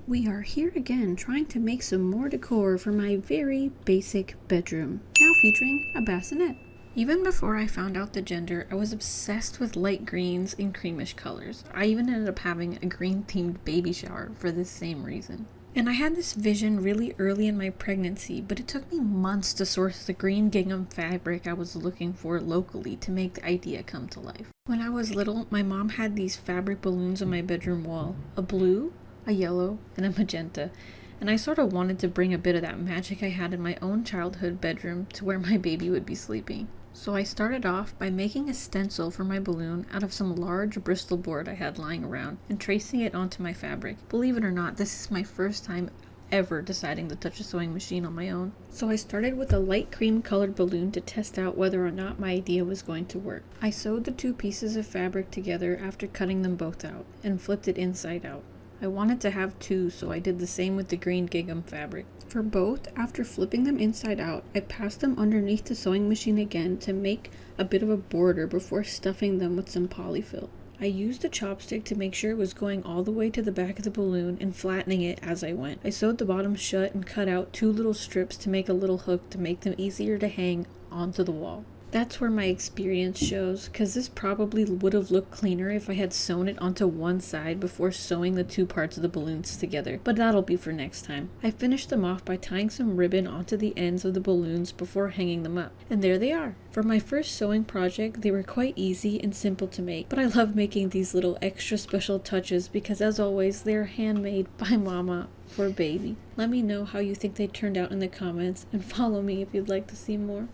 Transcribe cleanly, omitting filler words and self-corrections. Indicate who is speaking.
Speaker 1: We are here again trying to make some more decor for my very basic bedroom, now featuring a bassinet. Even before I found out the gender, I was obsessed with light greens and creamish colors. I even ended up having a green themed baby shower for this same reason. And I had this vision really early in my pregnancy, but it took me months to source the green gingham fabric I was looking for locally to make the idea come to life. When I was little, my mom had these fabric balloons on my bedroom wall, a blue, a yellow, and a magenta, and I sort of wanted to bring a bit of that magic I had in my own childhood bedroom to where my baby would be sleeping. So I started off by making a stencil for my balloon out of some large Bristol board I had lying around and tracing it onto my fabric. Believe it or not, this is my first time ever deciding to touch a sewing machine on my own. So I started with a light cream colored balloon to test out whether or not my idea was going to work. I sewed the two pieces of fabric together after cutting them both out and flipped it inside out. I wanted to have two, so I did the same with the green gingham fabric. For both, after flipping them inside out, I passed them underneath the sewing machine again to make a bit of a border before stuffing them with some polyfill. I used a chopstick to make sure it was going all the way to the back of the balloon and flattening it as I went. I sewed the bottom shut and cut out two little strips to make a little hook to make them easier to hang onto the wall. That's where my experience shows, because this probably would have looked cleaner if I had sewn it onto one side before sewing the two parts of the balloons together, but that'll be for next time. I finished them off by tying some ribbon onto the ends of the balloons before hanging them up, and there they are. For my first sewing project, they were quite easy and simple to make, but I love making these little extra special touches because, as always, they're handmade by Mama for baby. Let me know how you think they turned out in the comments, and follow me if you'd like to see more.